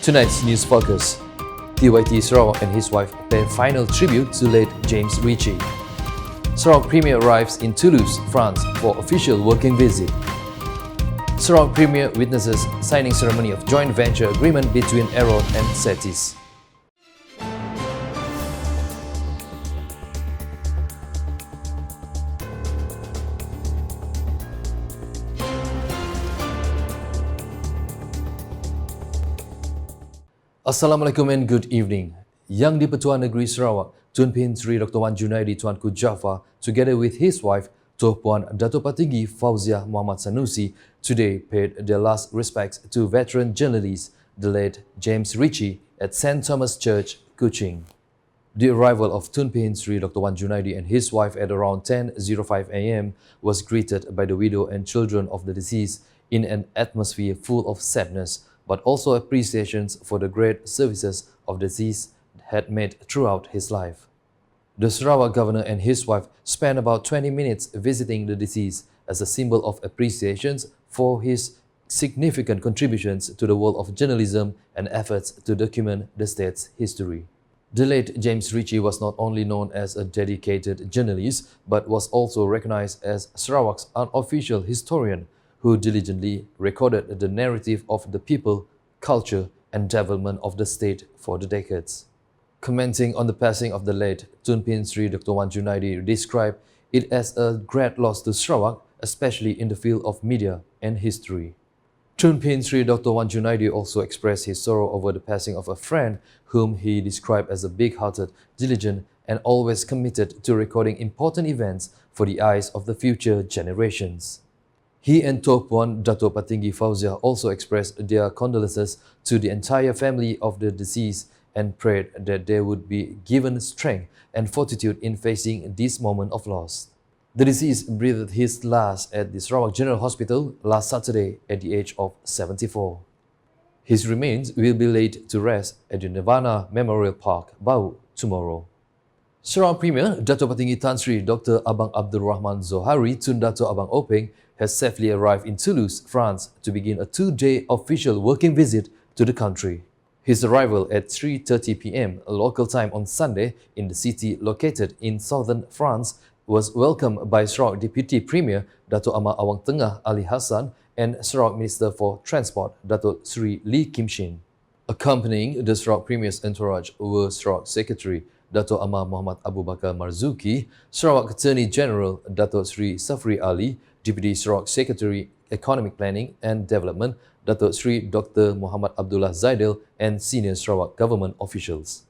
Tonight's news focus. TYT Sarawak and his wife pay final tribute to late James Ritchie. Sarawak Premier arrives in Toulouse, France for official working visit. Sarawak Premier witnesses signing ceremony of joint venture agreement between AIROD and SATYS. Assalamualaikum and good evening. Yang di-Pertua Negeri Sarawak, Tun Pin Sri Dr. Wan Junaidi Tuanku Jaafar, together with his wife, Tuan Puan Dato' Patinggi Fauziah Muhammad Sanusi, today paid their last respects to veteran journalist, the late James Ritchie, at St. Thomas Church, Kuching. The arrival of Tun Pin Sri Dr. Wan Junaidi and his wife at around 10:05 am was greeted by the widow and children of the deceased in an atmosphere full of sadness, but also appreciations for the great services of the deceased had made throughout his life. The Sarawak governor and his wife spent about 20 minutes visiting the deceased as a symbol of appreciations for his significant contributions to the world of journalism and efforts to document the state's history. The late James Ritchie was not only known as a dedicated journalist, but was also recognized as Sarawak's unofficial historian, who diligently recorded the narrative of the people, culture, and development of the state for the decades. Commenting on the passing of the late Tun Pin Sri Dr. Wan Junaidi described it as a great loss to Sarawak, especially in the field of media and history. Tun Pin Sri Dr. Wan Junaidi also expressed his sorrow over the passing of a friend whom he described as a big-hearted, diligent, and always committed to recording important events for the eyes of the future generations. He and Tuan Puan Dato' Patinggi Fauziah also expressed their condolences to the entire family of the deceased and prayed that they would be given strength and fortitude in facing this moment of loss. The deceased breathed his last at the Sarawak General Hospital last Saturday at the age of 74. His remains will be laid to rest at the Nirvana Memorial Park, Bau, tomorrow. Sarawak Premier Dato' Patinggi Tan Sri Dr. Abang Abdul Rahman Zohari Tun Dato' Abang Openg has safely arrived in Toulouse, France to begin a 2-day official working visit to the country. His arrival at 3:30 p.m. local time on Sunday in the city located in southern France was welcomed by Sarawak Deputy Premier Dato' Amar Awang Tengah Ali Hassan and Sarawak Minister for Transport Dato' Sri Lee Kim Shin. Accompanying the Sarawak Premier's entourage were Sarawak Secretary Dato' Amar Muhammad Abu Bakar Marzuki, Sarawak Attorney General Dato' Sri Safri Ali, Deputy Sarawak Secretary Economic Planning and Development Dato' Sri Dr. Muhammad Abdullah Zaidil, and senior Sarawak government officials.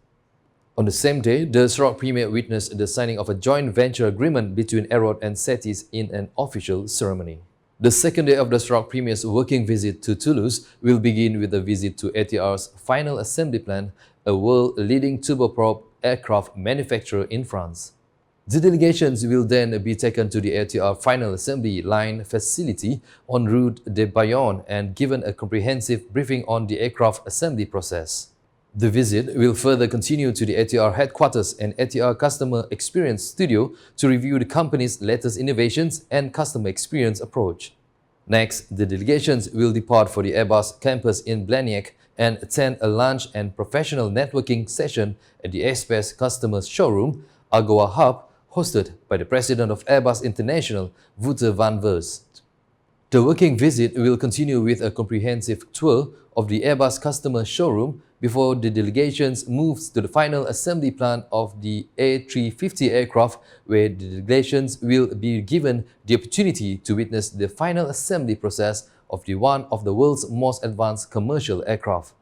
On the same day, the Sarawak Premier witnessed the signing of a joint venture agreement between AIROD and SATYS in an official ceremony. The second day of the Sarawak Premier's working visit to Toulouse will begin with a visit to ATR's final assembly plant, a world-leading turboprop aircraft manufacturer in France. The delegations will then be taken to the ATR final assembly line facility en route de Bayonne and given a comprehensive briefing on the aircraft assembly process. The visit will further continue to the ATR headquarters and ATR Customer Experience Studio to review the company's latest innovations and customer experience approach. Next, the delegations will depart for the Airbus campus in Blagnac and attend a lunch and professional networking session at the Airspace Customers Showroom, Agora Hub, hosted by the President of Airbus International, Wouter van Verst. The working visit will continue with a comprehensive tour of the Airbus customer showroom before the delegations moves to the final assembly plant of the A350 aircraft, where the delegations will be given the opportunity to witness the final assembly process of one of the world's most advanced commercial aircraft.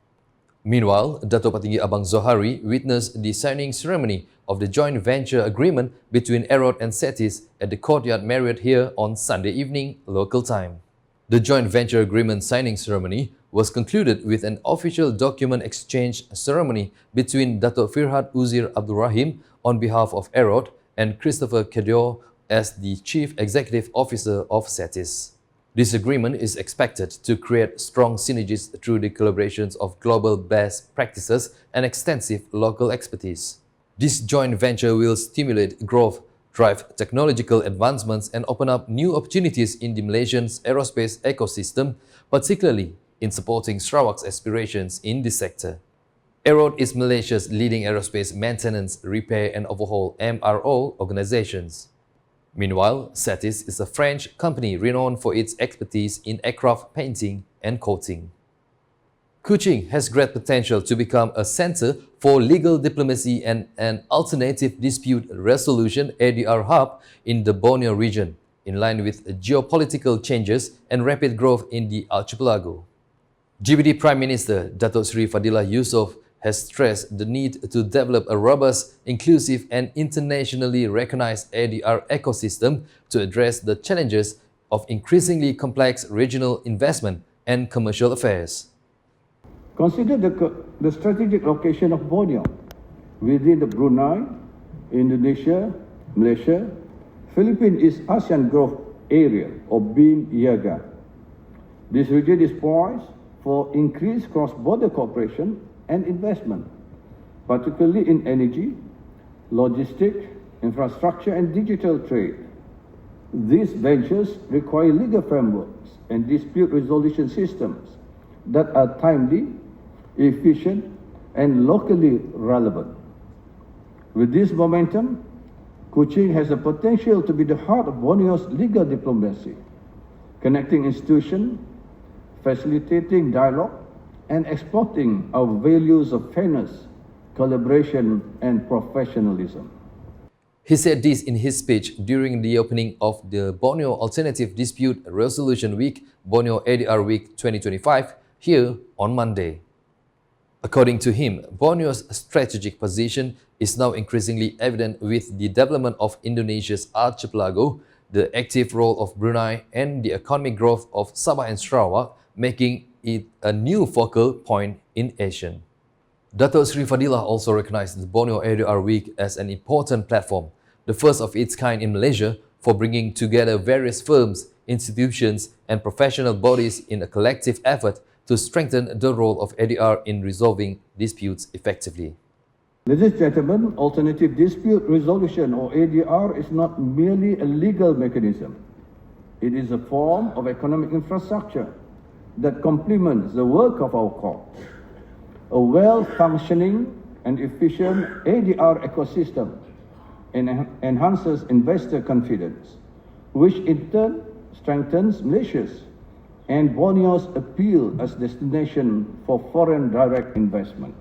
Meanwhile, Dato' Patinggi Abang Zohari witnessed the signing ceremony of the joint venture agreement between AIROD and SATYS at the Courtyard Marriott here on Sunday evening, local time. The joint venture agreement signing ceremony was concluded with an official document exchange ceremony between Dato' Firhad Uzir Abdul Rahim on behalf of AIROD and Christopher Kedio as the Chief Executive Officer of SATYS. This agreement is expected to create strong synergies through the collaborations of global best practices and extensive local expertise. This joint venture will stimulate growth, drive technological advancements, and open up new opportunities in the Malaysian aerospace ecosystem, particularly in supporting Sarawak's aspirations in this sector. AIROD is Malaysia's leading aerospace maintenance, repair and overhaul MRO organizations. Meanwhile, SATYS is a French company renowned for its expertise in aircraft painting and coating. Kuching has great potential to become a center for legal diplomacy and an alternative dispute resolution ADR hub in the Borneo region, in line with geopolitical changes and rapid growth in the archipelago. GBD Prime Minister Datuk Seri Fadilah Yusof has stressed the need to develop a robust, inclusive and internationally recognized ADR ecosystem to address the challenges of increasingly complex regional investment and commercial affairs. Consider the strategic location of Borneo within the Brunei, Indonesia, Malaysia, Philippines is ASEAN Growth Area or BIM IAGA. This region is poised for increased cross-border cooperation and investment, particularly in energy, logistics, infrastructure and digital trade. These ventures require legal frameworks and dispute resolution systems that are timely, efficient and locally relevant. With this momentum, Kuching has the potential to be the heart of Borneo's legal diplomacy, connecting institutions, facilitating dialogue, and exporting our values of fairness, collaboration, and professionalism. He said this in his speech during the opening of the Borneo Alternative Dispute Resolution Week, Borneo ADR Week 2025, here on Monday. According to him, Borneo's strategic position is now increasingly evident with the development of Indonesia's archipelago, the active role of Brunei, and the economic growth of Sabah and Sarawak, making it a new focal point in Asia. Datuk Seri Fadilah also recognized the Borneo ADR Week as an important platform, the first of its kind in Malaysia, for bringing together various firms, institutions, and professional bodies in a collective effort to strengthen the role of ADR in resolving disputes effectively. Ladies and gentlemen, Alternative Dispute Resolution or ADR is not merely a legal mechanism. It is a form of economic infrastructure that complements the work of our courts. A well-functioning and efficient ADR ecosystem enhances investor confidence, which in turn strengthens Malaysia's and Borneo's appeal as destination for foreign direct investment.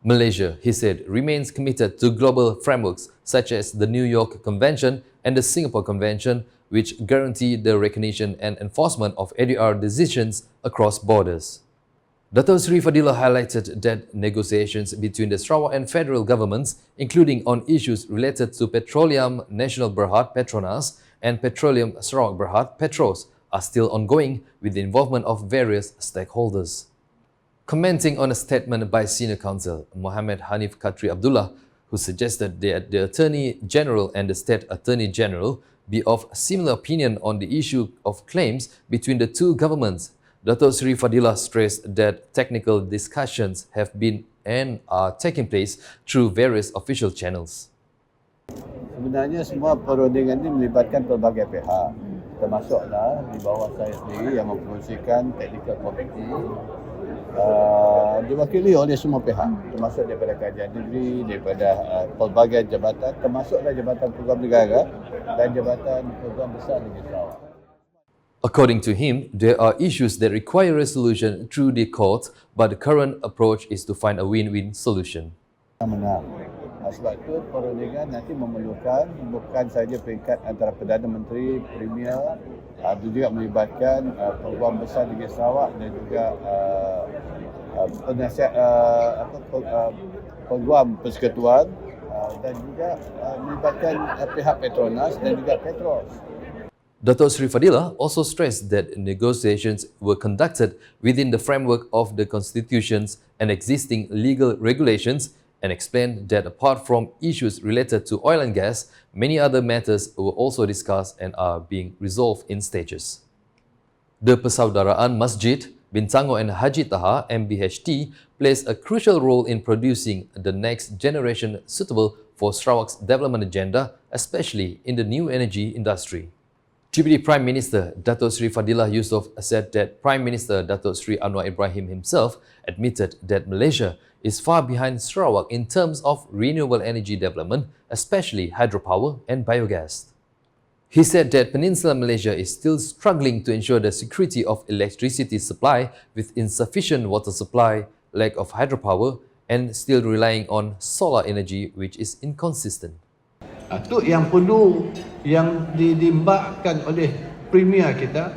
Malaysia, he said, remains committed to global frameworks such as the New York Convention and the Singapore Convention, which guarantee the recognition and enforcement of ADR decisions across borders. Datuk Seri Fadilah highlighted that negotiations between the Sarawak and federal governments, including on issues related to Petroleum Nasional Berhad Petronas and Petroleum Sarawak Berhad Petros, are still ongoing with the involvement of various stakeholders. Commenting on a statement by Senior Counsel Mohammed Hanif Khatri Abdullah, who suggested that the Attorney General and the State Attorney General be of similar opinion on the issue of claims between the two governments, Datuk Seri Fadilah stressed that technical discussions have been and are taking place through various official channels. Sebenarnya semua perundingan ini melibatkan pelbagai pihak, termasuklah di bawah saya sendiri yang memfungsikan technical committee, diwakili oleh semua pihak, termasuk daripada kajian negeri, daripada pelbagai jabatan, termasuklah Jabatan Peguam Negara dan Jabatan Peguam Besar Negeri Sarawak. According to him, there are issues that require resolution through the court, but the current approach is to find a win-win solution. Menang. Sebab itu perundingan nanti memerlukan bukan saja peringkat antara Perdana Menteri, Premier, itu juga melibatkan Peguam Besar Negeri Sarawak dan juga penasihat Peguam Persekutuan dan juga melibatkan pihak Petronas dan juga Petros. Datuk Seri Fadilah also stressed that negotiations were conducted within the framework of the constitutions and existing legal regulations, and explained that apart from issues related to oil and gas, many other matters were also discussed and are being resolved in stages. The Persaudaraan Masjid, Bintango and Haji Taha MBHT plays a crucial role in producing the next generation suitable for Sarawak's development agenda, especially in the new energy industry. Deputy Prime Minister Datuk Seri Fadilah Yusof said that Prime Minister Datuk Seri Anwar Ibrahim himself admitted that Malaysia is far behind Sarawak in terms of renewable energy development, especially hydropower and biogas. He said that Peninsular Malaysia is still struggling to ensure the security of electricity supply with insufficient water supply, lack of hydropower, and still relying on solar energy, which is inconsistent. Itu yang perlu yang diimbakkan oleh Premier kita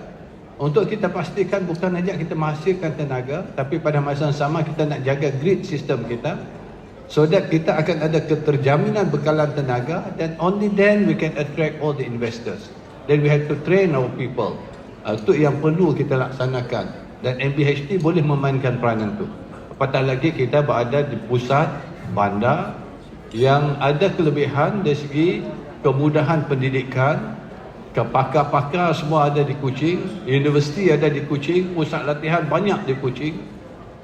untuk kita pastikan bukan saja kita menghasilkan tenaga, tapi pada masa yang sama kita nak jaga grid sistem kita so that kita akan ada keterjaminan bekalan tenaga, dan only then we can attract all the investors. Then we have to train our people. Itu yang perlu kita laksanakan, dan MBHT boleh memainkan peranan itu. Apatah lagi kita berada di pusat bandar yang ada kelebihan dari segi kemudahan pendidikan, pakar-pakar semua ada di Kuching, universiti ada di Kuching, pusat latihan banyak di Kuching,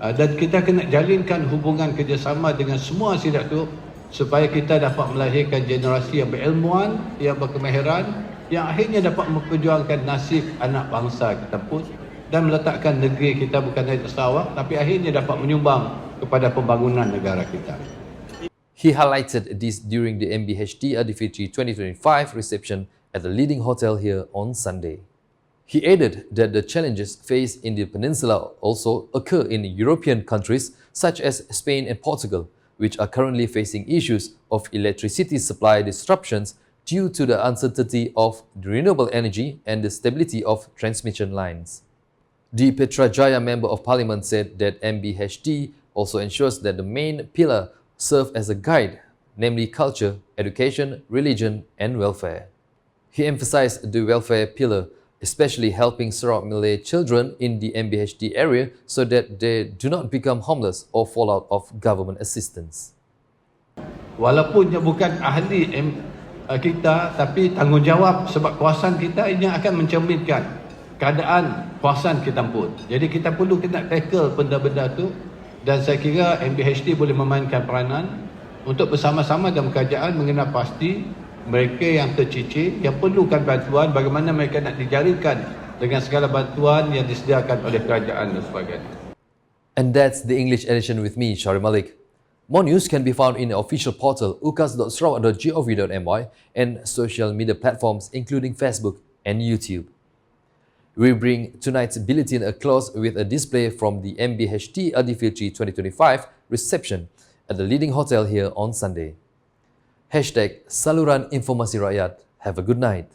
dan kita kena jalinkan hubungan kerjasama dengan semua sida tu supaya kita dapat melahirkan generasi yang berilmuan, yang berkemahiran, yang akhirnya dapat memperjuangkan nasib anak bangsa kita pun dan meletakkan negeri kita bukan hanya Sarawak tapi akhirnya dapat menyumbang kepada pembangunan negara kita. He highlighted this during the MBHT Adifitri 2025 reception at the leading hotel here on Sunday. He added that the challenges faced in the peninsula also occur in European countries such as Spain and Portugal, which are currently facing issues of electricity supply disruptions due to the uncertainty of renewable energy and the stability of transmission lines. The Petrajaya Member of Parliament said that MBHT also ensures that the main pillar serve as a guide, namely culture, education, religion, and welfare. He emphasized the welfare pillar, especially helping Sarawak Malay children in the MBHT area so that they do not become homeless or fall out of government assistance. Walaupun dia bukan ahli kita, tapi tanggungjawab sebab kawasan kita ini akan mencerminkan keadaan kawasan kita pun. Jadi kita perlu kena tackle benda-benda tu. Dan saya kira MBHT boleh memainkan peranan untuk bersama-sama dalam kerajaan mengenal pasti mereka yang tercicir, yang perlukan bantuan, bagaimana mereka nak dijaringkan dengan segala bantuan yang disediakan oleh kerajaan dan sebagainya. And that's the English edition with me, Sharill Malek. More news can be found in the official portal ukas.sarawak.gov.my and social media platforms including Facebook and YouTube. We bring tonight's bulletin a close with a display from the MBHT Adifitri 2025 reception at the leading hotel here on Sunday. #Saluran Informasi Rakyat. Have a good night.